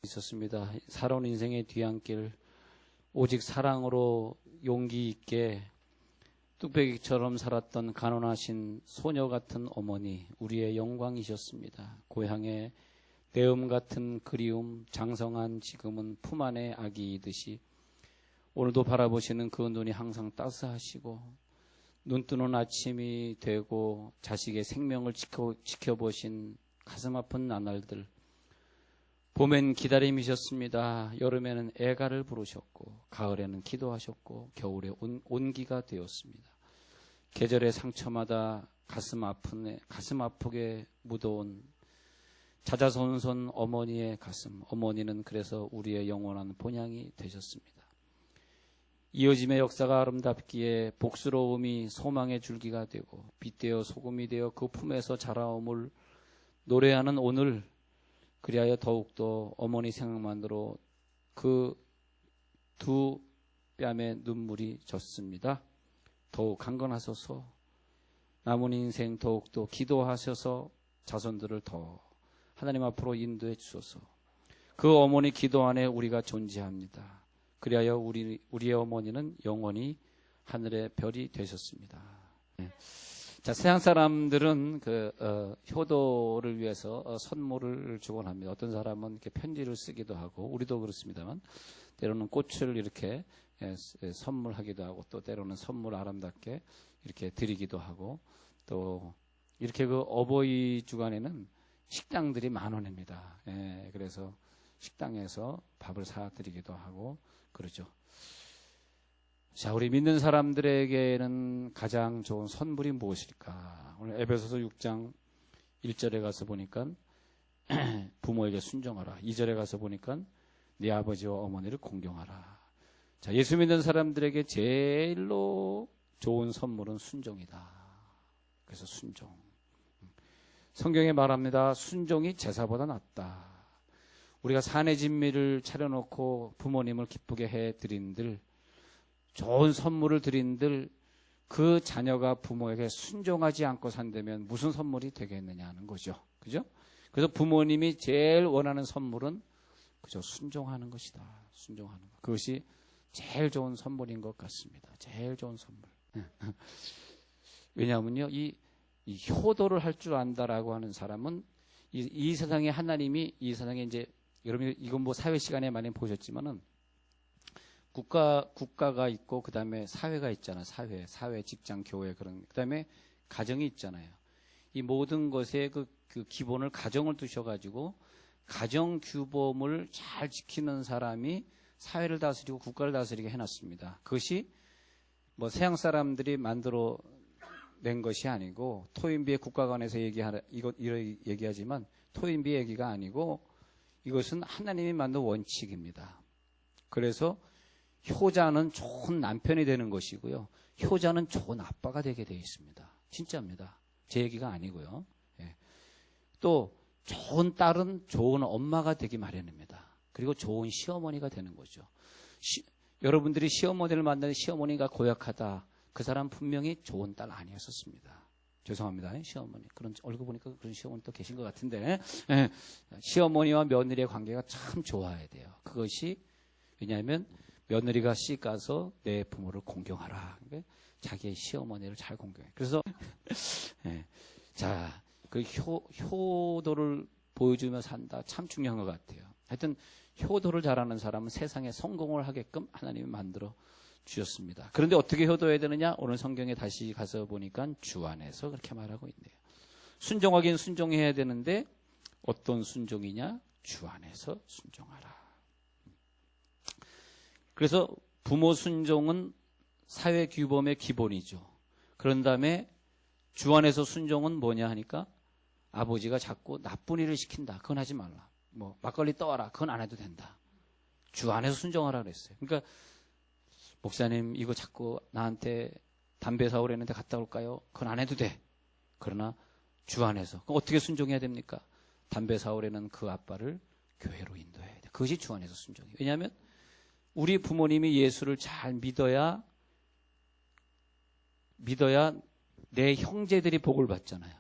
있었습니다. 살아온 인생의 뒤안길, 오직 사랑으로 용기 있게 뚝배기처럼 살았던 가난하신 소녀 같은 어머니, 우리의 영광이셨습니다. 고향의 내음 같은 그리움, 장성한 지금은 품 안의 아기이듯이 오늘도 바라보시는 그 눈이 항상 따스하시고 눈뜨는 아침이 되고 자식의 생명을 지켜보신 가슴 아픈 나날들, 봄엔 기다림이셨습니다. 여름에는 애가를 부르셨고 가을에는 기도하셨고 겨울에 온기가 되었습니다. 계절의 상처마다 가슴 아프게 묻어온 자자손손 어머니의 가슴, 어머니는 그래서 우리의 영원한 본향이 되셨습니다. 이어짐의 역사가 아름답기에 복스러움이 소망의 줄기가 되고 빛되어 소금이 되어 그 품에서 자라옴을 노래하는 오늘, 그리하여 더욱더 어머니 생각만으로 그 두 뺨에 눈물이 졌습니다. 더욱 강건하소서. 남은 인생 더욱더 기도하셔서 자손들을 더 하나님 앞으로 인도해 주소서. 그 어머니 기도 안에 우리가 존재합니다. 그리하여 우리의 어머니는 영원히 하늘의 별이 되셨습니다. 자, 세상 사람들은 효도를 위해서 선물을 주곤 합니다. 어떤 사람은 이렇게 편지를 쓰기도 하고, 우리도 그렇습니다만, 때로는 꽃을 이렇게 선물하기도 하고, 또 때로는 선물 아름답게 이렇게 드리기도 하고, 또 이렇게 그 어버이 주간에는 식당들이 만원입니다. 그래서 식당에서 밥을 사드리기도 하고 그러죠. 자, 우리 믿는 사람들에게는 가장 좋은 선물이 무엇일까? 오늘 에베소서 6장 1절에 가서 보니까 부모에게 순종하라. 2절에 가서 보니까 네 아버지와 어머니를 공경하라. 자, 예수 믿는 사람들에게 제일로 좋은 선물은 순종이다. 그래서 순종. 성경에 말합니다. 순종이 제사보다 낫다. 우리가 산의 진미를 차려놓고 부모님을 기쁘게 해드린들, 좋은 선물을 드린들, 그 자녀가 부모에게 순종하지 않고 산다면 무슨 선물이 되겠느냐는 거죠. 그죠? 그래서 부모님이 제일 원하는 선물은 그저 순종하는 것이다. 순종하는 것. 그것이 제일 좋은 선물인 것 같습니다. 제일 좋은 선물. 왜냐하면요, 이 효도를 할 줄 안다라고 하는 사람은 이 세상에 하나님이 이 세상에 이제 여러분 이건 뭐 사회 시간에 많이 보셨지만은 국가가 있고 그 다음에 사회가 있잖아요. 사회, 직장, 교회 그런 그 다음에 가정이 있잖아요. 이 모든 것의 그 기본을 가정을 두셔가지고 가정 규범을 잘 지키는 사람이 사회를 다스리고 국가를 다스리게 해놨습니다. 그것이 뭐 서양 사람들이 만들어 낸 것이 아니고 토인비의 국가관에서 얘기하지만 토인비 얘기가 아니고 이것은 하나님이 만든 원칙입니다. 그래서 효자는 좋은 남편이 되는 것이고요. 효자는 좋은 아빠가 되게 되어 있습니다. 진짜입니다. 제 얘기가 아니고요. 또 좋은 딸은 좋은 엄마가 되기 마련입니다. 그리고 좋은 시어머니가 되는 거죠. 여러분들이 시어머니를 만나는 시어머니가 고약하다. 그 사람 분명히 좋은 딸 아니었었습니다. 죄송합니다. 시어머니. 그런 얼굴 보니까 그런 시어머니 또 계신 것 같은데 시어머니와 며느리의 관계가 참 좋아야 돼요. 그것이 왜냐하면 며느리가 씨 가서 내 부모를 공경하라. 그러니까 자기의 시어머니를 잘 공경해. 그래서 자, 그 효도를 보여주며 산다. 참 중요한 것 같아요. 하여튼 효도를 잘하는 사람은 세상에 성공을 하게끔 하나님이 만들어 주셨습니다. 그런데 어떻게 효도해야 되느냐? 오늘 성경에 다시 가서 보니까 주 안에서 그렇게 말하고 있네요. 순종하긴 순종해야 되는데 어떤 순종이냐? 주 안에서 순종하라. 그래서 부모 순종은 사회 규범의 기본이죠. 그런 다음에 주 안에서 순종은 뭐냐 하니까 아버지가 자꾸 나쁜 일을 시킨다. 그건 하지 말라. 뭐 막걸리 떠와라. 그건 안 해도 된다. 주 안에서 순종하라 그랬어요. 그러니까 목사님 이거 자꾸 나한테 담배 사오려는데 갔다 올까요? 그건 안 해도 돼. 그러나 주 안에서. 그럼 어떻게 순종해야 됩니까? 담배 사오려는 그 아빠를 교회로 인도해야 돼. 그것이 주 안에서 순종이에요. 왜냐하면 우리 부모님이 예수를 잘 믿어야 내 형제들이 복을 받잖아요.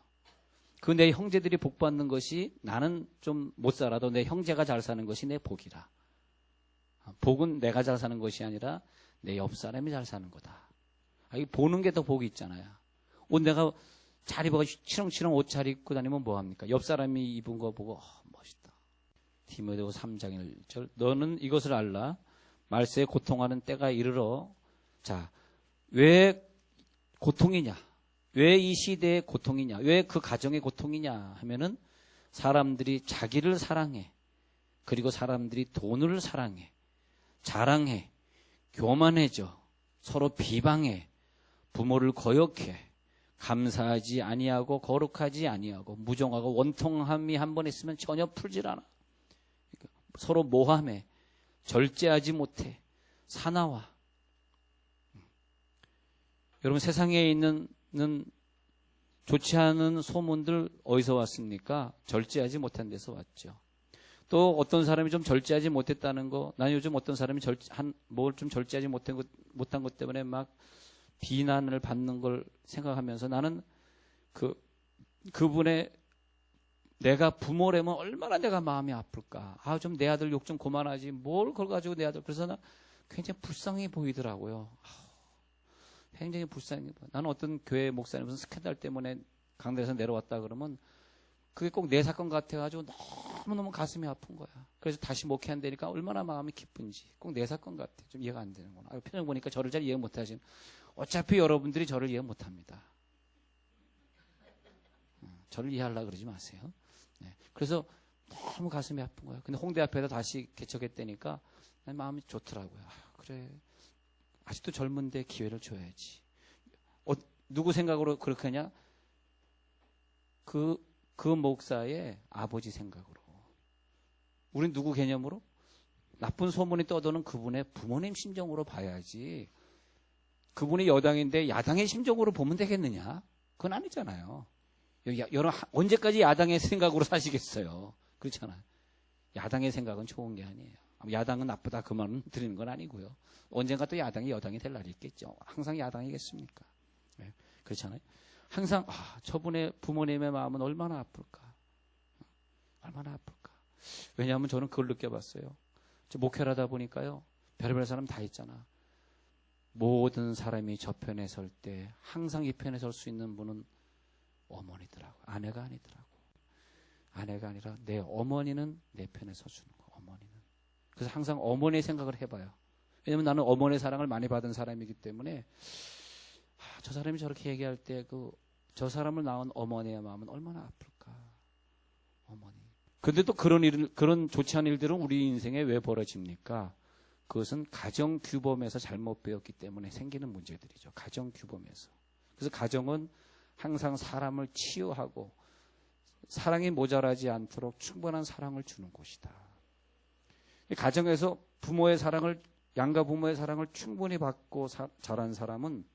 그 내 형제들이 복 받는 것이 나는 좀 못 살아도 내 형제가 잘 사는 것이 내 복이라. 복은 내가 잘 사는 것이 아니라 내 옆 사람이 잘 사는 거다. 이 보는 게 더 복이 있잖아요. 옷 내가 잘 입어가지고 치렁치렁 옷 잘 입고 다니면 뭐합니까? 옆 사람이 입은 거 보고 멋있다. 디모데후서 3장 1절 너는 이것을 알라. 말세에 고통하는 때가 이르러. 자, 왜 고통이냐? 왜 이 시대의 고통이냐? 왜 그 가정의 고통이냐 하면은 사람들이 자기를 사랑해. 그리고 사람들이 돈을 사랑해. 자랑해. 교만해져. 서로 비방해. 부모를 거역해. 감사하지 아니하고 거룩하지 아니하고 무정하고 원통함이 한 번 있으면 전혀 풀질 않아. 서로 모함해. 절제하지 못해. 사나워. 여러분 세상에 있는 좋지 않은 소문들 어디서 왔습니까? 절제하지 못한 데서 왔죠. 또 어떤 사람이 좀 절제하지 못했다는 거, 난 요즘 어떤 사람이 뭘 좀 절제하지 못한 것 때문에 막 비난을 받는 걸 생각하면서 나는 그분의 내가 부모라면 얼마나 내가 마음이 아플까. 좀 내 아들 욕 좀 그만하지. 뭘 그걸 가지고 내 아들. 그래서 나 굉장히 불쌍해 보이더라고요. 굉장히 불쌍해 보여. 나는 어떤 교회 목사님 무슨 스캔들 때문에 강대에서 내려왔다 그러면 그게 꼭 내 사건 같아가지고 너무너무 가슴이 아픈 거야. 그래서 다시 목회한다니까 얼마나 마음이 기쁜지. 꼭 내 사건 같아. 좀 이해가 안 되는구나. 표정 보니까 저를 잘 이해 못하시는. 어차피 여러분들이 저를 이해 못합니다. 저를 이해하려고 그러지 마세요. 네. 그래서 너무 가슴이 아픈 거야. 근데 홍대 앞에다 다시 개척했다니까 마음이 좋더라고요. 그래. 아직도 젊은데 기회를 줘야지. 누구 생각으로 그렇게 하냐? 그 목사의 아버지 생각으로. 우린 누구 개념으로? 나쁜 소문이 떠도는 그분의 부모님 심정으로 봐야지. 그분이 여당인데 야당의 심정으로 보면 되겠느냐? 그건 아니잖아요. 여러분 언제까지 야당의 생각으로 사시겠어요? 그렇잖아요. 야당의 생각은 좋은 게 아니에요. 야당은 나쁘다 그 말은 드리는 건 아니고요. 언젠가 또 야당이 여당이 될 날이 있겠죠. 항상 야당이겠습니까? 네, 그렇잖아요. 항상 저분의 부모님의 마음은 얼마나 아플까? 얼마나 아플까? 왜냐하면 저는 그걸 느껴봤어요. 목회를 하다 보니까요. 별의별 사람 다 있잖아. 모든 사람이 저 편에 설 때 항상 이 편에 설 수 있는 분은 어머니더라고. 아내가 아니더라고. 아내가 아니라 내 어머니는 내 편에 서주는 거. 어머니는. 그래서 항상 어머니의 생각을 해봐요. 왜냐면 나는 어머니의 사랑을 많이 받은 사람이기 때문에 저 사람이 저렇게 얘기할 때 저 사람을 낳은 어머니의 마음은 얼마나 아플까. 어머니. 근데 또 그런 좋지 않은 일들은 우리 인생에 왜 벌어집니까? 그것은 가정 규범에서 잘못 배웠기 때문에 생기는 문제들이죠. 가정 규범에서. 그래서 가정은 항상 사람을 치유하고 사랑이 모자라지 않도록 충분한 사랑을 주는 곳이다. 가정에서 부모의 사랑을 양가 부모의 사랑을 충분히 받고 자란 사람은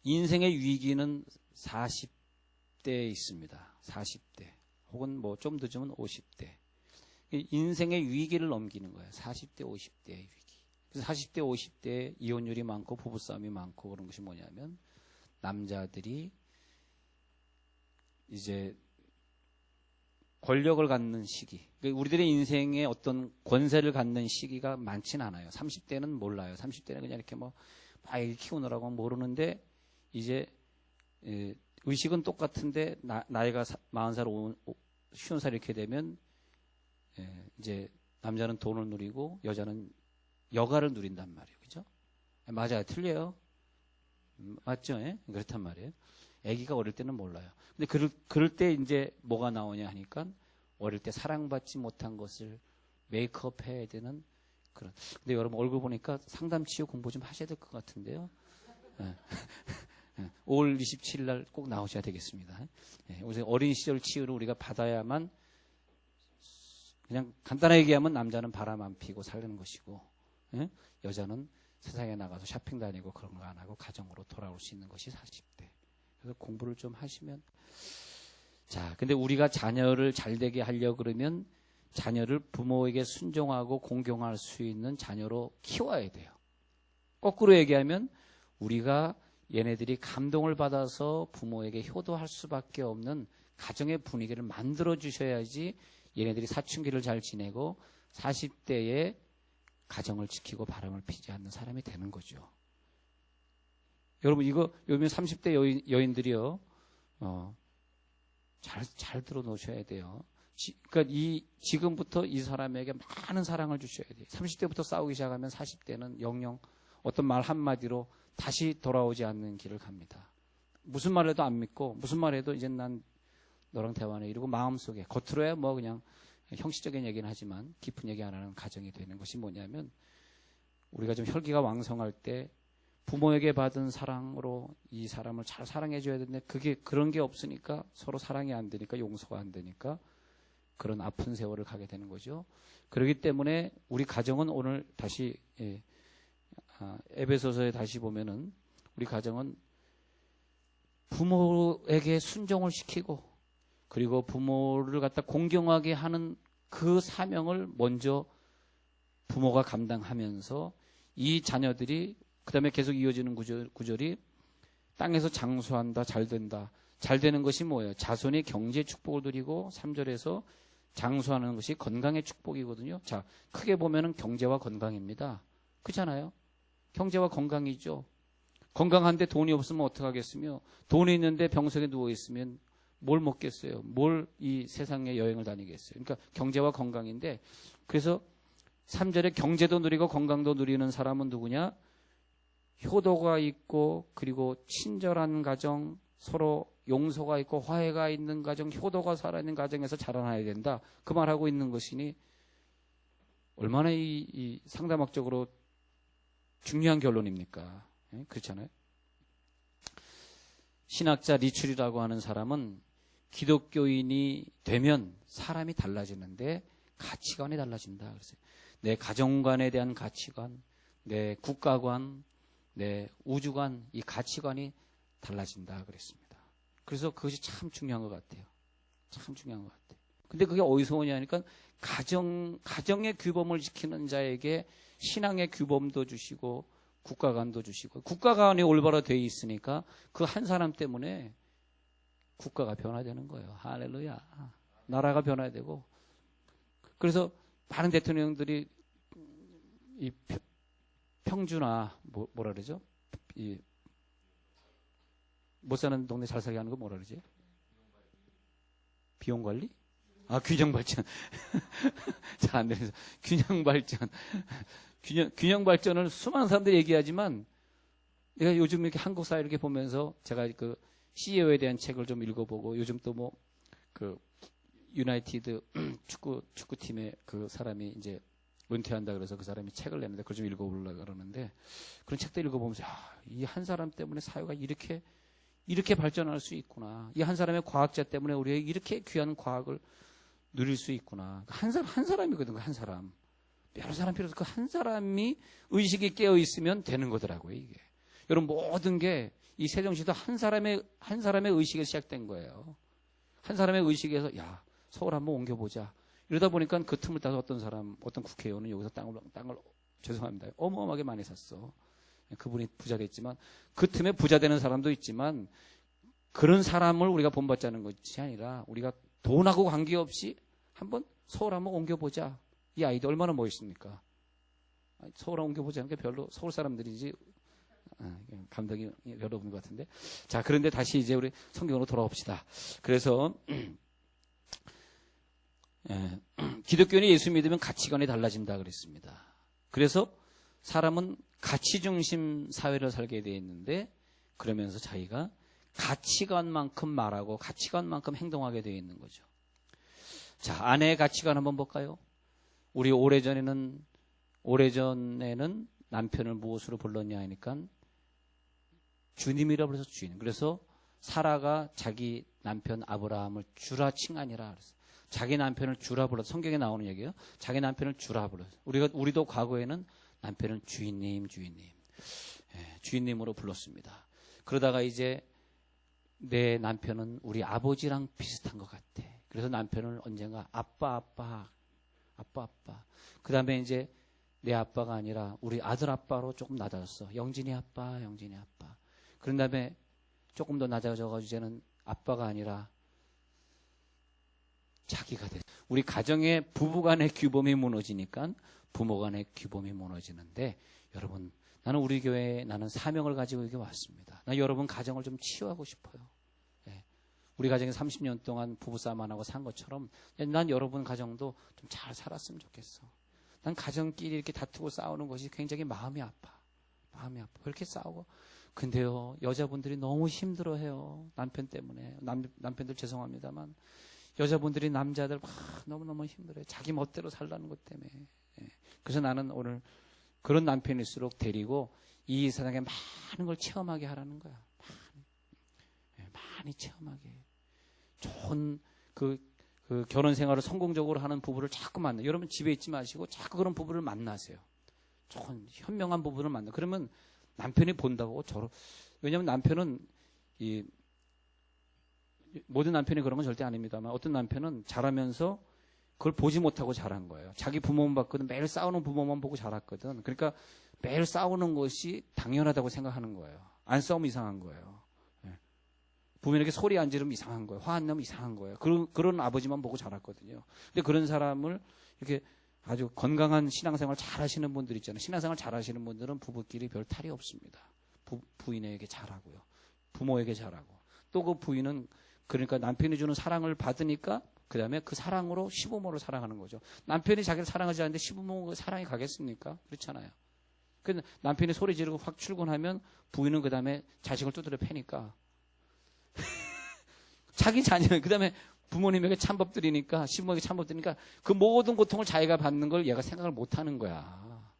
인생의 위기는 40대에 있습니다. 40대 혹은 뭐 좀 늦으면 50대. 인생의 위기를 넘기는 거예요. 40대, 50대의 위기. 그래서 40대, 50대에 이혼율이 많고 부부싸움이 많고 그런 것이 뭐냐면 남자들이 이제 권력을 갖는 시기. 우리들의 인생에 어떤 권세를 갖는 시기가 많진 않아요. 30대는 몰라요. 30대는 그냥 이렇게 막 아이 키우느라고 모르는데 이제 의식은 똑같은데 나이가 40살, 50살 이렇게 되면 이제 남자는 돈을 누리고 여자는 여가를 누린단 말이에요. 그죠? 맞아요. 틀려요. 맞죠? 예? 그렇단 말이에요. 아기가 어릴 때는 몰라요. 근데 그럴 때 이제 뭐가 나오냐 하니까 어릴 때 사랑받지 못한 것을 메이크업 해야 되는 그런. 근데 여러분 얼굴 보니까 상담 치유 공부 좀 하셔야 될 것 같은데요. 5월 27일 날 꼭 나오셔야 되겠습니다. 요새 어린 시절 치유를 우리가 받아야만 그냥 간단하게 얘기하면 남자는 바람 안 피고 살는 것이고 여자는 세상에 나가서 쇼핑 다니고 그런 거 안 하고 가정으로 돌아올 수 있는 것이 40대. 그래서 공부를 좀 하시면 자, 근데 우리가 자녀를 잘 되게 하려고 그러면 자녀를 부모에게 순종하고 공경할 수 있는 자녀로 키워야 돼요. 거꾸로 얘기하면 우리가 얘네들이 감동을 받아서 부모에게 효도할 수밖에 없는 가정의 분위기를 만들어 주셔야지 얘네들이 사춘기를 잘 지내고 40대에 가정을 지키고 바람을 피지 않는 사람이 되는 거죠. 여러분, 이거 요즘 30대 여인들이요, 잘 들어 놓으셔야 돼요. 그러니까 지금부터 이 사람에게 많은 사랑을 주셔야 돼요. 30대부터 싸우기 시작하면 40대는 영영 어떤 말 한마디로 다시 돌아오지 않는 길을 갑니다. 무슨 말 해도 안 믿고, 무슨 말 해도 이제 난 너랑 대화네 이러고 마음속에, 겉으로야 뭐 그냥 형식적인 얘기는 하지만 깊은 얘기 안 하는 가정이 되는 것이 뭐냐면, 우리가 좀 혈기가 왕성할 때 부모에게 받은 사랑으로 이 사람을 잘 사랑해 줘야 되는데, 그런 게 없으니까, 서로 사랑이 안 되니까, 용서가 안 되니까 그런 아픈 세월을 가게 되는 거죠. 그렇기 때문에 우리 가정은 오늘 다시 에베소서에 다시 보면은, 우리 가정은 부모에게 순종을 시키고, 그리고 부모를 갖다 공경하게 하는 그 사명을 먼저 부모가 감당하면서, 이 자녀들이 그 다음에 계속 이어지는 구절이 땅에서 장수한다, 잘 된다. 잘 되는 것이 뭐예요? 자손이 경제 축복을 누리고, 3절에서 장수하는 것이 건강의 축복이거든요. 자, 크게 보면은 경제와 건강입니다. 그렇잖아요? 경제와 건강이죠. 건강한데 돈이 없으면 어떡하겠으며, 돈이 있는데 병석에 누워있으면 뭘 먹겠어요? 뭘 이 세상에 여행을 다니겠어요? 그러니까 경제와 건강인데, 그래서 3절에 경제도 누리고 건강도 누리는 사람은 누구냐? 효도가 있고, 그리고 친절한 가정, 서로 용서가 있고 화해가 있는 가정, 효도가 살아있는 가정에서 자라나야 된다. 그 말하고 있는 것이니 얼마나 이 상담학적으로 중요한 결론입니까? 그렇잖아요. 신학자 리출이라고 하는 사람은 기독교인이 되면 사람이 달라지는데 가치관이 달라진다 그랬어요. 내 가정관에 대한 가치관, 내 국가관, 내 우주관, 이 가치관이 달라진다 그랬습니다. 그래서 그것이 참 중요한 것 같아요. 참 중요한 것 같아요. 근데 그게 어디서 오냐 하니까, 가정의 규범을 지키는 자에게 신앙의 규범도 주시고 국가관도 주시고, 국가관이 올바로 되어 있으니까 그 한 사람 때문에 국가가 변화되는 거예요. 할렐루야. 나라가 변화되고. 그래서 많은 대통령들이 이 평준화, 뭐라 그러죠? 이 못 사는 동네 잘 살게 하는 거 뭐라 그러지? 비용 관리? 균형 발전. 잘 안 되면서. 균형 발전. 균형 발전을 수많은 사람들이 얘기하지만, 내가 요즘 이렇게 한국 사회 이렇게 보면서 제가 그 CEO에 대한 책을 좀 읽어보고, 요즘 또 뭐 그 유나이티드 축구팀의 그 사람이 이제 은퇴한다 그래서 그 사람이 책을 냈는데 그걸 좀 읽어보려고 그러는데, 그런 책들 읽어보면서 이 한 사람 때문에 사회가 이렇게 발전할 수 있구나. 이 한 사람의 과학자 때문에 우리가 이렇게 귀한 과학을 누릴 수 있구나. 한 사람이거든, 한 사람. 여러 사람 필요 없어. 그 한 사람이 의식이 깨어 있으면 되는 거더라고요, 이게. 여러분, 모든 게 이 세종시도 한 사람의 의식에서 시작된 거예요. 한 사람의 의식에서, 야, 서울 한번 옮겨보자. 이러다 보니까 그 틈을 따서 어떤 국회의원은 여기서 땅을 죄송합니다, 어마어마하게 많이 샀어. 그분이 부자 됐지만, 그 틈에 부자 되는 사람도 있지만, 그런 사람을 우리가 본받자는 것이 아니라, 우리가 돈하고 관계없이 한번 서울 한번 옮겨보자. 이 아이도 얼마나 멋있습니까? 서울 옮겨보자는 게 별로 서울 사람들이지, 감독이 별로 없는 것 같은데. 자, 그런데 다시 이제 우리 성경으로 돌아옵시다. 그래서, 기독교인이 예수 믿으면 가치관이 달라진다 그랬습니다. 그래서 사람은 가치 중심 사회를 살게 되어 있는데, 그러면서 자기가 가치관만큼 말하고 가치관만큼 행동하게 되어 있는 거죠. 자, 아내의 가치관 한번 볼까요? 우리 오래전에는 남편을 무엇으로 불렀냐 하니까 주님이라 불러서 주인. 그래서 사라가 자기 남편 아브라함을 주라 칭하니라 그랬어요. 자기 남편을 주라 불러서, 성경에 나오는 얘기예요. 자기 남편을 주라 불러서. 우리도 과거에는 남편을 주인님, 주인님으로 불렀습니다. 그러다가 이제 내 남편은 우리 아버지랑 비슷한 것 같아. 그래서 남편을 언젠가 아빠. 그 다음에 이제 내 아빠가 아니라 우리 아들 아빠로 조금 낮아졌어. 영진이 아빠. 그런 다음에 조금 더 낮아져가지고 이제는 아빠가 아니라 자기가 됐어요. 우리 가정의 부부간의 규범이 무너지니까 부모간의 규범이 무너지는데, 여러분, 나는 우리 교회에 나는 사명을 가지고 여기 왔습니다. 나 여러분 가정을 좀 치유하고 싶어요. 예. 우리 가정에 30년 동안 부부싸움 안 하고 산 것처럼 난 여러분 가정도 좀 잘 살았으면 좋겠어. 난 가정끼리 이렇게 다투고 싸우는 것이 굉장히 마음이 아파. 마음이 아파. 왜 이렇게 싸우고. 근데요, 여자분들이 너무 힘들어해요. 남편 때문에. 남편들 죄송합니다만 여자분들이 남자들 너무너무 힘들어요. 자기 멋대로 살라는 것 때문에. 예. 그래서 나는 오늘 그런 남편일수록 데리고 이 세상에 많은 걸 체험하게 하라는 거야. 많이 체험하게. 좋은 그 결혼 생활을 성공적으로 하는 부부를 자꾸 만나. 여러분 집에 있지 마시고 자꾸 그런 부부를 만나세요. 좋은 현명한 부부를 만나. 그러면 남편이 본다고 왜냐하면 남편은 모든 남편이 그런 건 절대 아닙니다만 어떤 남편은 자라면서 그걸 보지 못하고 자란 거예요. 자기 부모만 봤거든. 매일 싸우는 부모만 보고 자랐거든. 그러니까 매일 싸우는 것이 당연하다고 생각하는 거예요. 안 싸우면 이상한 거예요. 부모에게 소리 안 지르면 이상한 거예요. 화 안 나면 이상한 거예요. 그런 아버지만 보고 자랐거든요. 근데 그런 사람을 이렇게 아주 건강한 신앙생활 잘 하시는 분들 있잖아요. 신앙생활 잘 하시는 분들은 부부끼리 별 탈이 없습니다. 부인에게 잘하고요. 부모에게 잘하고. 또 그 부인은 그러니까 남편이 주는 사랑을 받으니까 그 다음에 그 사랑으로 시부모를 사랑하는 거죠. 남편이 자기를 사랑하지 않는데 시부모 사랑이 가겠습니까? 그렇잖아요. 그 남편이 소리 지르고 확 출근하면 부인은 그 다음에 자식을 두드려 패니까. 자기 자녀는 그 다음에 부모님에게 찬법 드리니까 시부모에게 찬법 드리니까 그 모든 고통을 자기가 받는 걸 얘가 생각을 못 하는 거야.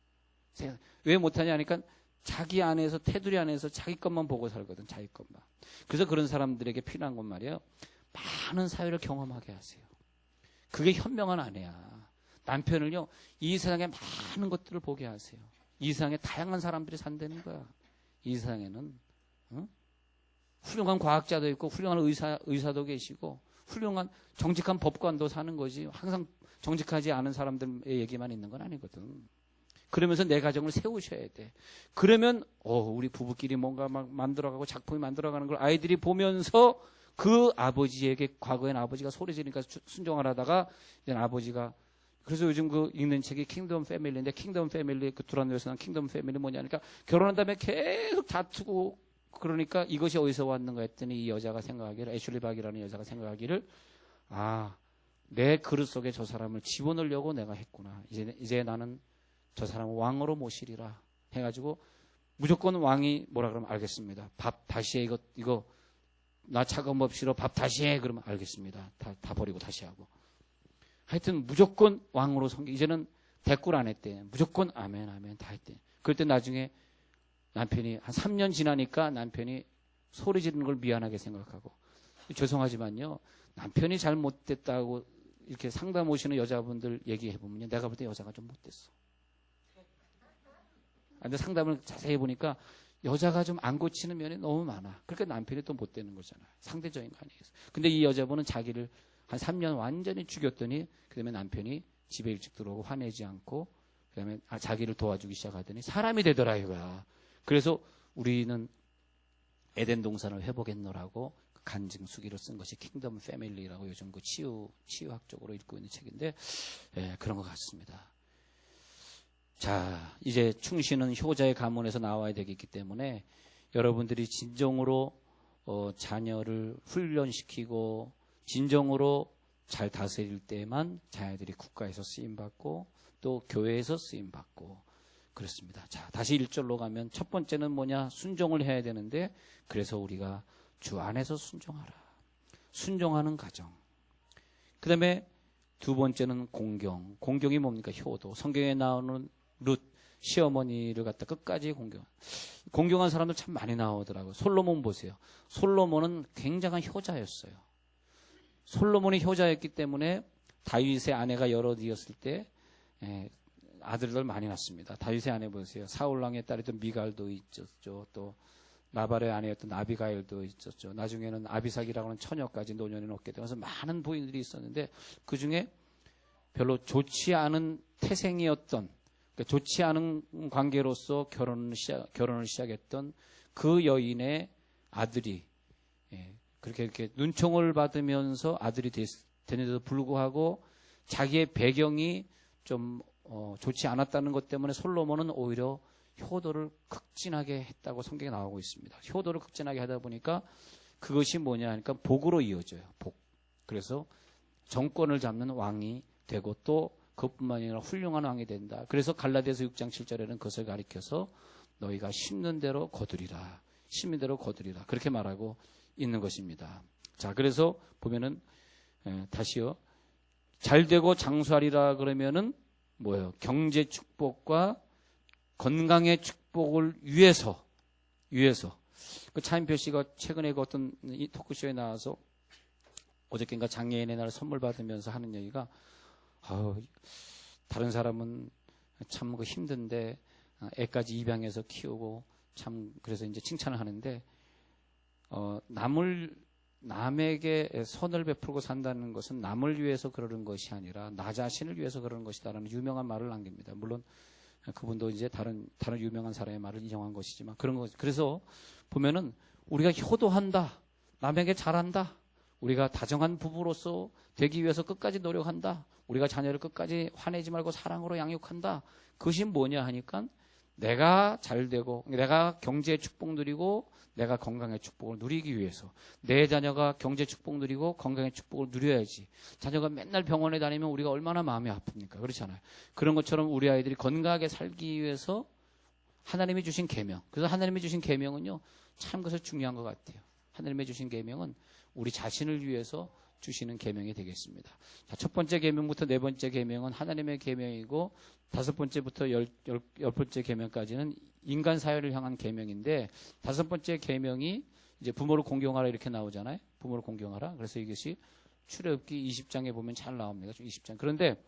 왜 못하냐 하니까 자기 안에서 테두리 안에서 자기 것만 보고 살거든. 자기 것만. 그래서 그런 사람들에게 필요한 건 말이에요. 많은 사회를 경험하게 하세요. 그게 현명한 아내야. 남편을요, 이 세상에 많은 것들을 보게 하세요. 이 세상에 다양한 사람들이 산다는 거야. 이 세상에는 훌륭한 과학자도 있고 훌륭한 의사도 계시고 훌륭한 정직한 법관도 사는 거지. 항상 정직하지 않은 사람들의 얘기만 있는 건 아니거든. 그러면서 내 가정을 세우셔야 돼. 그러면 우리 부부끼리 뭔가 막 만들어가고 작품이 만들어가는 걸 아이들이 보면서 그 아버지에게 과거에는 아버지가 소리 지르니까 순종을 하다가 이제 아버지가 그래서 요즘 그 읽는 책이 킹덤 패밀리인데 킹덤 패밀리 그 두란노에서 난 킹덤 패밀리 뭐냐니까 결혼한 다음에 계속 다투고 그러니까 이것이 어디서 왔는가 했더니 이 여자가 생각하기를 애슐리 박이라는 여자가 생각하기를 내 그릇 속에 저 사람을 집어넣으려고 내가 했구나. 이제 나는 저 사람을 왕으로 모시리라 해가지고 무조건 왕이 뭐라 그러면 알겠습니다. 밥 다시 해 이거 나 차가운 법 싫어 밥 다시 해 그러면 알겠습니다. 다 버리고 다시 하고 하여튼 무조건 왕으로 이제는 대꾸를 안 했대. 무조건 아멘 다 했대. 그럴 때 나중에 남편이 한 3년 지나니까 남편이 소리 지르는 걸 미안하게 생각하고 죄송하지만요 남편이 잘못됐다고 이렇게 상담 오시는 여자분들 얘기해보면요 내가 볼 때 여자가 좀 못됐어. 근데 상담을 자세히 해보니까 여자가 좀 안 고치는 면이 너무 많아. 그러니까 남편이 또 못되는 거잖아요. 상대적인 거 아니겠어요. 근데 이 여자분은 자기를 한 3년 완전히 죽였더니 그 다음에 남편이 집에 일찍 들어오고 화내지 않고 그 다음에 자기를 도와주기 시작하더니 사람이 되더라 이거야. 그래서 우리는 에덴 동산을 회복했노라고 간증 수기를 쓴 것이 킹덤 패밀리라고 요즘 그 치유학적으로 읽고 있는 책인데 그런 것 같습니다. 자, 이제 충신은 효자의 가문에서 나와야 되겠기 때문에 여러분들이 진정으로 자녀를 훈련시키고 진정으로 잘 다스릴 때만 자녀들이 국가에서 쓰임받고 또 교회에서 쓰임받고 그렇습니다. 자, 다시 1절로 가면 첫 번째는 뭐냐? 순종을 해야 되는데 그래서 우리가 주 안에서 순종하라. 순종하는 가정. 그 다음에 두 번째는 공경. 공경이 뭡니까? 효도. 성경에 나오는 룻, 시어머니를 갖다 끝까지 공경한 사람들 참 많이 나오더라고요. 솔로몬 보세요. 솔로몬은 굉장한 효자였어요. 솔로몬이 효자였기 때문에 다윗의 아내가 여러 이었을 때 아들들 많이 낳습니다. 다윗의 아내 보세요. 사울왕의 딸이던 미갈도 있었죠. 또 나발의 아내였던 아비가일도 있었죠. 나중에는 아비삭이라고 하는 처녀까지 노년에 얻게 되면서 많은 부인들이 있었는데 그중에 별로 좋지 않은 태생이었던 좋지 않은 관계로서 결혼을 시작했던 그 여인의 아들이 그렇게 이렇게 눈총을 받으면서 아들이 되는데도 불구하고 자기의 배경이 좀 좋지 않았다는 것 때문에 솔로몬은 오히려 효도를 극진하게 했다고 성경에 나오고 있습니다. 효도를 극진하게 하다 보니까 그것이 뭐냐 하니까 복으로 이어져요. 복. 그래서 정권을 잡는 왕이 되고 또 그것뿐만 아니라 훌륭한 왕이 된다. 그래서 갈라디아서 6장 7절에는 그것을 가리켜서 너희가 심는 대로 거두리라. 심는 대로 거두리라. 그렇게 말하고 있는 것입니다. 자, 그래서 보면은 다시요. 잘되고 장수하리라 그러면은 뭐예요? 경제 축복과 건강의 축복을 위해서 그 차인표 씨가 최근에 그 어떤 이 토크쇼에 나와서 어저께인가 장애인의 날 선물 받으면서 하는 얘기가 다른 사람은 참 그 힘든데 애까지 입양해서 키우고 참 그래서 이제 칭찬을 하는데 남에게 선을 베풀고 산다는 것은 남을 위해서 그러는 것이 아니라 나 자신을 위해서 그러는 것이다라는 유명한 말을 남깁니다. 물론 그분도 이제 다른 유명한 사람의 말을 인용한 것이지만 그런 것. 그래서 보면은 우리가 효도한다, 남에게 잘한다, 우리가 다정한 부부로서 되기 위해서 끝까지 노력한다, 우리가 자녀를 끝까지 화내지 말고 사랑으로 양육한다. 그것이 뭐냐 하니까 내가 잘 되고 내가 경제의 축복 누리고 내가 건강의 축복을 누리기 위해서 내 자녀가 경제 축복 누리고 건강의 축복을 누려야지. 자녀가 맨날 병원에 다니면 우리가 얼마나 마음이 아픕니까? 그렇잖아요. 그런 것처럼 우리 아이들이 건강하게 살기 위해서 하나님이 주신 계명. 그래서 하나님이 주신 계명은요, 참 그것을 중요한 것 같아요. 하나님이 주신 계명은 우리 자신을 위해서 주시는 계명이 되겠습니다. 자, 첫 번째 계명부터 네 번째 계명은 하나님의 계명이고 다섯 번째부터 열 번째 계명까지는 인간 사회를 향한 계명인데 다섯 번째 계명이 이제 부모를 공경하라 이렇게 나오잖아요. 부모를 공경하라. 그래서 이것이 출애굽기 20장에 보면 잘 나옵니다. 20장. 그런데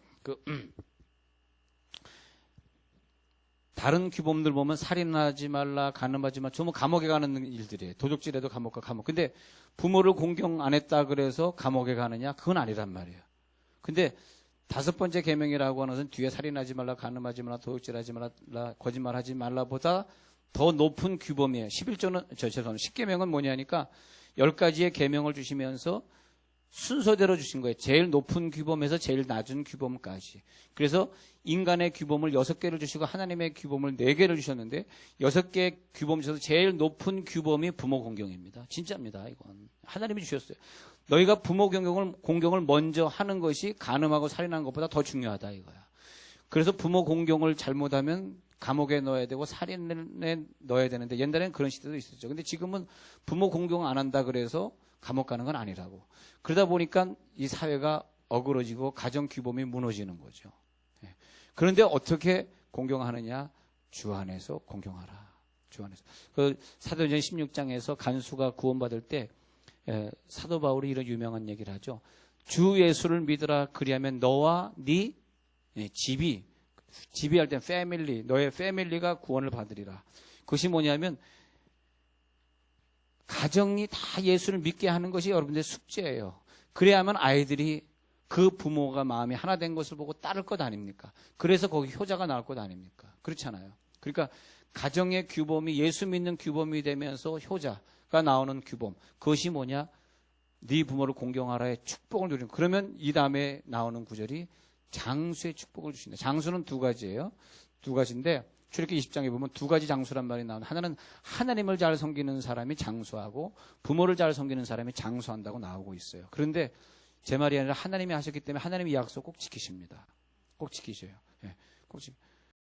다른 규범들 보면 살인하지 말라, 간음하지 마. 전부 감옥에 가는 일들이에요. 도둑질해도 감옥과 감옥. 근데 부모를 공경 안 했다 그래서 감옥에 가느냐? 그건 아니란 말이에요. 근데 다섯 번째 계명이라고 하는 것은 뒤에 살인하지 말라, 간음하지 말라, 도둑질하지 말라, 거짓말하지 말라보다 더 높은 규범이에요. 10계명은 뭐냐니까 10가지의 계명을 주시면서 순서대로 주신 거예요. 제일 높은 규범에서 제일 낮은 규범까지. 그래서 인간의 규범을 6개를 주시고 하나님의 규범을 4개를 주셨는데 6개의 규범 중에서 제일 높은 규범이 부모 공경입니다. 진짜입니다. 이건 하나님이 주셨어요. 너희가 부모 공경을 먼저 하는 것이 간음하고 살인하는 것보다 더 중요하다 이거야. 그래서 부모 공경을 잘못하면 감옥에 넣어야 되고 살인에 넣어야 되는데 옛날에는 그런 시대도 있었죠. 근데 지금은 부모 공경 안 한다 그래서 감옥 가는 건 아니라고. 그러다 보니까 이 사회가 어그러지고 가정 규범이 무너지는 거죠. 그런데 어떻게 공경하느냐? 주 안에서 공경하라. 주 안에서. 그 사도행전 16장에서 간수가 구원받을 때 사도 바울이 이런 유명한 얘기를 하죠. 주 예수를 믿으라. 그리하면 너와 네 집이 할 땐 패밀리, 너의 패밀리가 구원을 받으리라. 그것이 뭐냐면 가정이 다 예수를 믿게 하는 것이 여러분들의 숙제예요. 그래야만 아이들이 그 부모가 마음이 하나 된 것을 보고 따를 것 아닙니까? 그래서 거기 효자가 나올 것 아닙니까? 그렇잖아요. 그러니까 가정의 규범이 예수 믿는 규범이 되면서 효자가 나오는 규범. 그것이 뭐냐? 네 부모를 공경하라의 축복을 누리는. 그러면 이 다음에 나오는 구절이 장수의 축복을 주신다. 장수는 두 가지예요. 두 가지인데 출애굽기 20장에 보면 두 가지 장수란 말이 나오는데 하나는 하나님을 잘 섬기는 사람이 장수하고 부모를 잘 섬기는 사람이 장수한다고 나오고 있어요. 그런데 제 말이 아니라 하나님이 하셨기 때문에 하나님이 이 약속 꼭 지키십니다. 꼭 지키셔요. 꼭